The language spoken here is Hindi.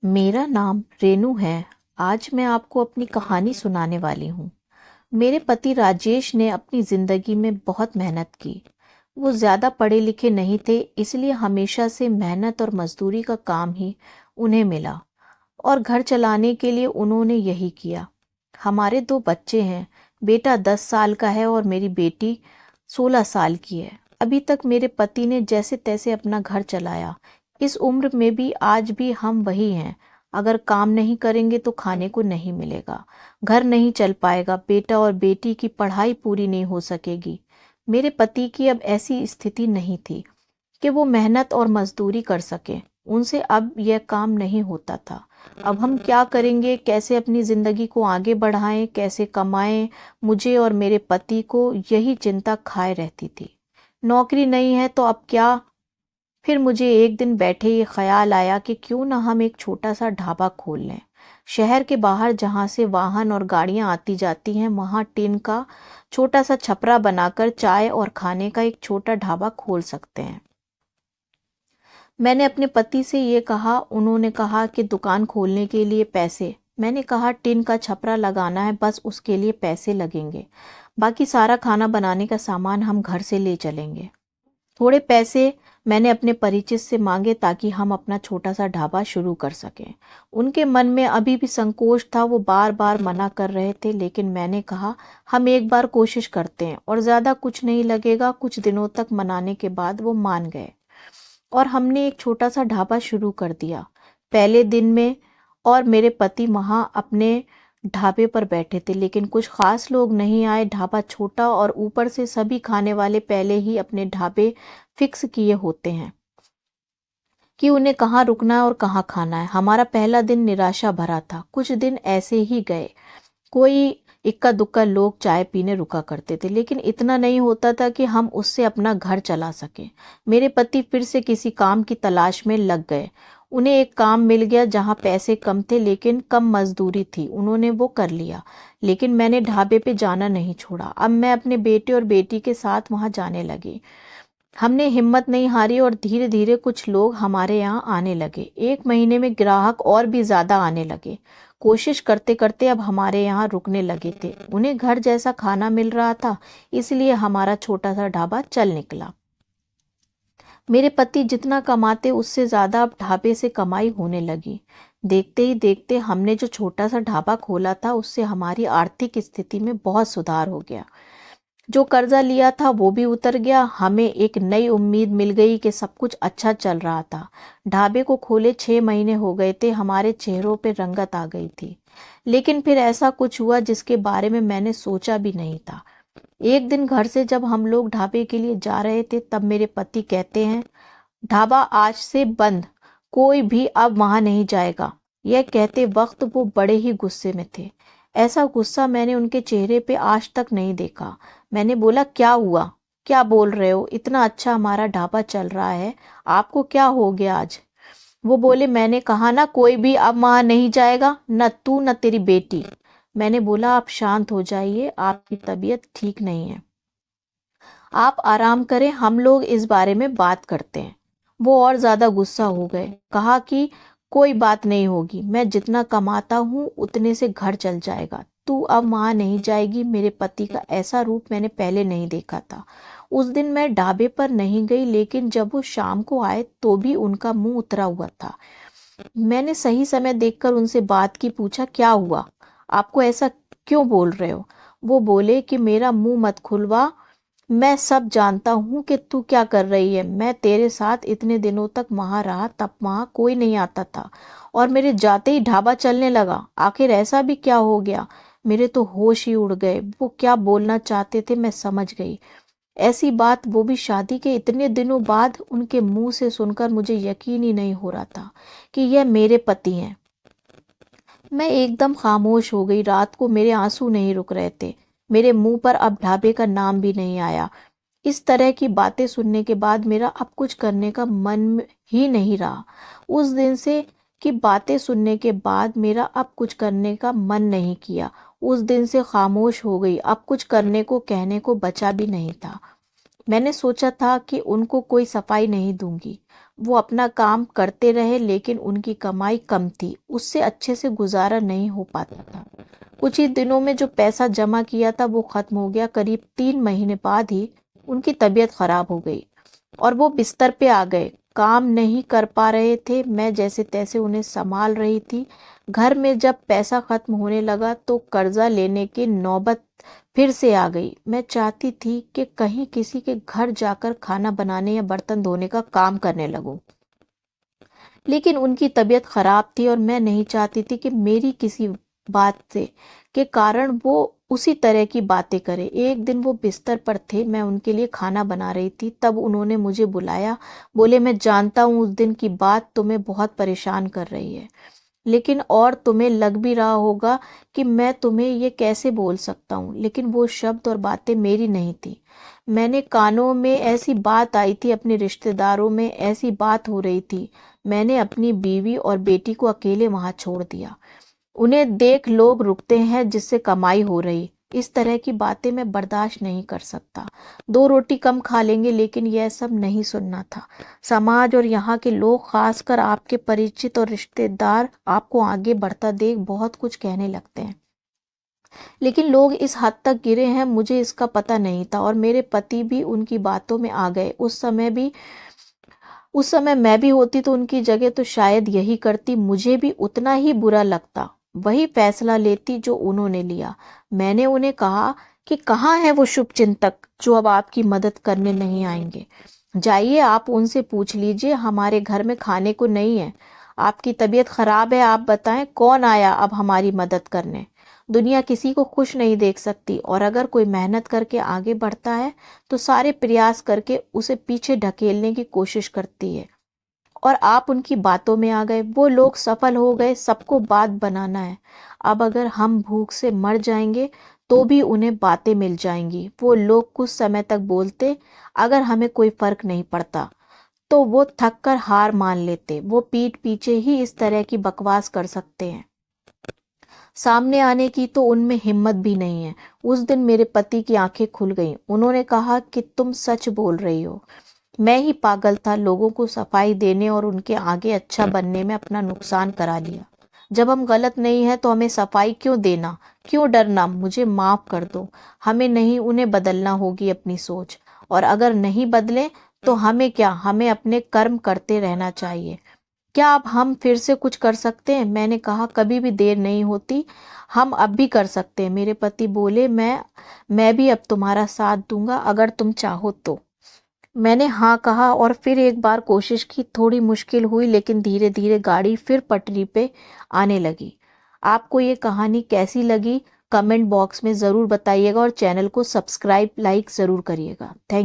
मेरा नाम रेनू है। आज मैं आपको अपनी कहानी सुनाने वाली हूँ। मेरे पति राजेश ने अपनी जिंदगी में बहुत मेहनत की। वो ज्यादा पढ़े लिखे नहीं थे, इसलिए हमेशा से मेहनत और मजदूरी का काम ही उन्हें मिला और घर चलाने के लिए उन्होंने यही किया। हमारे दो बच्चे हैं। बेटा 10 साल का है और मेरी बेटी 16 साल की है। अभी तक मेरे पति ने जैसे तैसे अपना घर चलाया। इस उम्र में भी आज भी हम वही हैं। अगर काम नहीं करेंगे तो खाने को नहीं मिलेगा, घर नहीं चल पाएगा, बेटा और बेटी की पढ़ाई पूरी नहीं हो सकेगी। मेरे पति की अब ऐसी स्थिति नहीं थी कि वो मेहनत और मजदूरी कर सके। उनसे अब यह काम नहीं होता था। अब हम क्या करेंगे, कैसे अपनी जिंदगी को आगे बढ़ाएं, कैसे कमाएं? मुझे और मेरे पति को यही चिंता खाए रहती थी। नौकरी नहीं है तो अब क्या? फिर मुझे एक दिन बैठे ये ख्याल आया कि क्यों ना हम एक छोटा सा ढाबा खोल लें। शहर के बाहर जहां से वाहन और गाड़ियां आती जाती हैं, वहां टिन का छोटा सा छपरा बनाकर चाय और खाने का एक छोटा ढाबा खोल सकते हैं। मैंने अपने पति से ये कहा। उन्होंने कहा कि दुकान खोलने के लिए पैसे। मैंने कहा टिन का छपरा लगाना है, बस उसके लिए पैसे लगेंगे, बाकी सारा खाना बनाने का सामान हम घर से ले चलेंगे। थोड़े पैसे मैंने अपने परिचित से मांगे ताकि हम अपना छोटा सा ढाबा शुरू कर सकें। उनके मन में अभी भी संकोच था, वो बार बार मना कर रहे थे, लेकिन मैंने कहा हम एक बार कोशिश करते हैं और ज्यादा कुछ नहीं लगेगा। कुछ दिनों तक मनाने के बाद वो मान गए और हमने एक छोटा सा ढाबा शुरू कर दिया। पहले दिन में और मेरे पति वहां अपने ढाबे पर बैठे थे, लेकिन कुछ खास लोग नहीं आए। ढाबा छोटा और ऊपर से सभी खाने वाले पहले ही अपने ढाबे फिक्स किए होते हैं कि उन्हें कहाँ रुकना है और कहाँ खाना है। हमारा पहला दिन निराशा भरा था। कुछ दिन ऐसे ही गए। कोई इक्का दुक्का लोग चाय पीने रुका करते थे, लेकिन इतना नहीं होता था कि हम उससे अपना घर चला सके। मेरे पति फिर से किसी काम की तलाश में लग गए। उन्हें एक काम मिल गया जहां पैसे कम थे लेकिन कम मजदूरी थी। उन्होंने वो कर लिया, लेकिन मैंने ढाबे पे जाना नहीं छोड़ा। अब मैं अपने बेटे और बेटी के साथ वहां जाने लगी। हमने हिम्मत नहीं हारी और धीरे धीरे कुछ लोग हमारे यहाँ आने लगे। एक महीने में ग्राहक और भी ज्यादा आने लगे। कोशिश करते करते अब हमारे यहाँ रुकने लगे थे। उन्हें घर जैसा खाना मिल रहा था, इसलिए हमारा छोटा सा ढाबा चल निकला। मेरे पति जितना कमाते उससे ज्यादा अब ढाबे से कमाई होने लगी। देखते ही देखते हमने जो छोटा सा ढाबा खोला था उससे हमारी आर्थिक स्थिति में बहुत सुधार हो गया। जो कर्जा लिया था वो भी उतर गया। हमें एक नई उम्मीद मिल गई कि सब कुछ अच्छा चल रहा था। ढाबे को खोले 6 महीने हो गए थे। हमारे चेहरों पे रंगत आ गई थी। लेकिन फिर ऐसा कुछ हुआ जिसके बारे में मैंने सोचा भी नहीं था। एक दिन घर से जब हम लोग ढाबे के लिए जा रहे थे, तब मेरे पति कहते हैं, ढाबा आज से बंद, कोई भी अब वहां नहीं जाएगा। यह कहते वक्त वो बड़े ही गुस्से में थे। ऐसा गुस्सा मैंने उनके चेहरे पे आज तक नहीं देखा। मैंने बोला क्या हुआ, क्या बोल रहे हो? इतना अच्छा हमारा ढाबा चल रहा है, आपको क्या हो गया आज? वो बोले, मैंने कहा ना कोई भी अब वहां नहीं जाएगा, न तू न तेरी बेटी। मैंने बोला आप शांत हो जाइए, आपकी तबीयत ठीक नहीं है, आप आराम करें, हम लोग इस बारे में बात करते हैं। वो और ज्यादा गुस्सा हो गए। कहा कि कोई बात नहीं होगी, मैं जितना कमाता हूँ उतने से घर चल जाएगा, तू अब वहां नहीं जाएगी। मेरे पति का ऐसा रूप मैंने पहले नहीं देखा था। उस दिन मैं ढाबे पर नहीं गई, लेकिन जब वो शाम को आए तो भी उनका मुंह उतरा हुआ था। मैंने सही समय देखकर उनसे बात की। पूछा क्या हुआ, आपको ऐसा क्यों बोल रहे हो? वो बोले कि मेरा मुंह मत खुलवा, मैं सब जानता हूँ कि तू क्या कर रही है। मैं तेरे साथ इतने दिनों तक वहां रहा, तब वहां कोई नहीं आता था और मेरे जाते ही ढाबा चलने लगा। आखिर ऐसा भी क्या हो गया? मेरे तो होश ही उड़ गए। वो क्या बोलना चाहते थे मैं समझ गई। ऐसी बात, वो भी शादी के इतने दिनों बाद, उनके मुंह से सुनकर मुझे यकीन ही नहीं हो रहा था कि यह मेरे पति हैं। मैं एकदम खामोश हो गई। रात को मेरे आंसू नहीं रुक रहे थे। मेरे मुंह पर अब ढाबे का नाम भी नहीं आया। इस तरह की बातें सुनने के बाद मेरा अब कुछ करने का मन ही नहीं रहा। उस दिन से की बातें सुनने के बाद मेरा अब कुछ करने का मन नहीं किया। उस दिन से खामोश हो गई। अब कुछ करने को कहने को बचा भी नहीं था। मैंने सोचा था कि उनको कोई सफाई नहीं दूंगी, वो अपना काम करते रहे, लेकिन उनकी कमाई कम थी, उससे अच्छे से गुजारा नहीं हो पाता था। कुछ ही दिनों में जो पैसा जमा किया था वो खत्म हो गया। करीब 3 महीने बाद ही उनकी तबीयत खराब हो गई और वो बिस्तर पे आ गए। काम नहीं कर पा रहे थे, मैं जैसे तैसे उन्हें संभाल रही थी। घर में जब पैसा खत्म होने लगा तो कर्जा लेने की नौबत फिर से आ गई। मैं चाहती थी कि कहीं किसी के घर जाकर खाना बनाने या बर्तन धोने का काम करने लगूं, लेकिन उनकी तबीयत खराब थी और मैं नहीं चाहती थी कि मेरी किसी बात से के कारण वो उसी तरह की बातें करे। एक दिन वो बिस्तर पर थे, मैं उनके लिए खाना बना रही थी, तब उन्होंने मुझे बुलाया। बोले, मैं जानता हूँ उस दिन की बात तुम्हें बहुत परेशान कर रही है, लेकिन और तुम्हें लग भी रहा होगा कि मैं तुम्हें ये कैसे बोल सकता हूँ, लेकिन वो शब्द और बातें मेरी नहीं थी। मैंने कानों में ऐसी बात आई थी, अपने रिश्तेदारों में ऐसी बात हो रही थी, मैंने अपनी बीवी और बेटी को अकेले वहां छोड़ दिया। उन्हें देख लोग रुकते हैं जिससे कमाई हो रही। इस तरह की बातें मैं बर्दाश्त नहीं कर सकता। 2 रोटी कम खा लेंगे, लेकिन यह सब नहीं सुनना था। समाज और यहाँ के लोग, खासकर आपके परिचित और रिश्तेदार, आपको आगे बढ़ता देख बहुत कुछ कहने लगते हैं, लेकिन लोग इस हद तक गिरे हैं मुझे इसका पता नहीं था। और मेरे पति भी उनकी बातों में आ गए। उस समय मैं भी होती तो उनकी जगह तो शायद यही करती, मुझे भी उतना ही बुरा लगता, वही फैसला लेती जो उन्होंने लिया। मैंने उन्हें कहा कि कहाँ है वो शुभ चिंतक जो अब आपकी मदद करने नहीं आएंगे। जाइए, आप उनसे पूछ लीजिए, हमारे घर में खाने को नहीं है। आपकी तबीयत खराब है, आप बताएं कौन आया अब हमारी मदद करने। दुनिया किसी को खुश नहीं देख सकती, और अगर कोई मेहनत करके आगे बढ़ता है तो सारे प्रयास करके उसे पीछे ढकेलने की कोशिश करती है। और आप उनकी बातों में आ गए। वो लोग सफल हो गए, सबको बात बनाना है। अब अगर हम भूख से मर जाएंगे तो भी उन्हें बातें मिल जाएंगी। वो लोग कुछ समय तक बोलते, अगर हमें कोई फर्क नहीं पड़ता, तो वो थक कर हार मान लेते। वो पीठ पीछे ही इस तरह की बकवास कर सकते हैं, सामने आने की तो उनमें हिम्मत भी नहीं है। उस दिन मेरे पति की आंखें खुल गईं। उन्होंने कहा कि तुम सच बोल रही हो, मैं ही पागल था, लोगों को सफाई देने और उनके आगे अच्छा बनने में अपना नुकसान करा लिया। जब हम गलत नहीं है तो हमें सफाई क्यों देना, क्यों डरना। मुझे माफ कर दो, हमें नहीं, उन्हें बदलना होगी अपनी सोच। और अगर नहीं बदले तो हमें क्या, हमें अपने कर्म करते रहना चाहिए। क्या अब हम फिर से कुछ कर सकते हैं? मैंने कहा, कभी भी देर नहीं होती, हम अब भी कर सकते हैं। मेरे पति बोले, मैं भी अब तुम्हारा साथ दूंगा अगर तुम चाहो तो। मैंने हाँ कहा और फिर एक बार कोशिश की। थोड़ी मुश्किल हुई, लेकिन धीरे धीरे गाड़ी फिर पटरी पे आने लगी। आपको ये कहानी कैसी लगी कमेंट बॉक्स में ज़रूर बताइएगा, और चैनल को सब्सक्राइब लाइक ज़रूर करिएगा। थैंक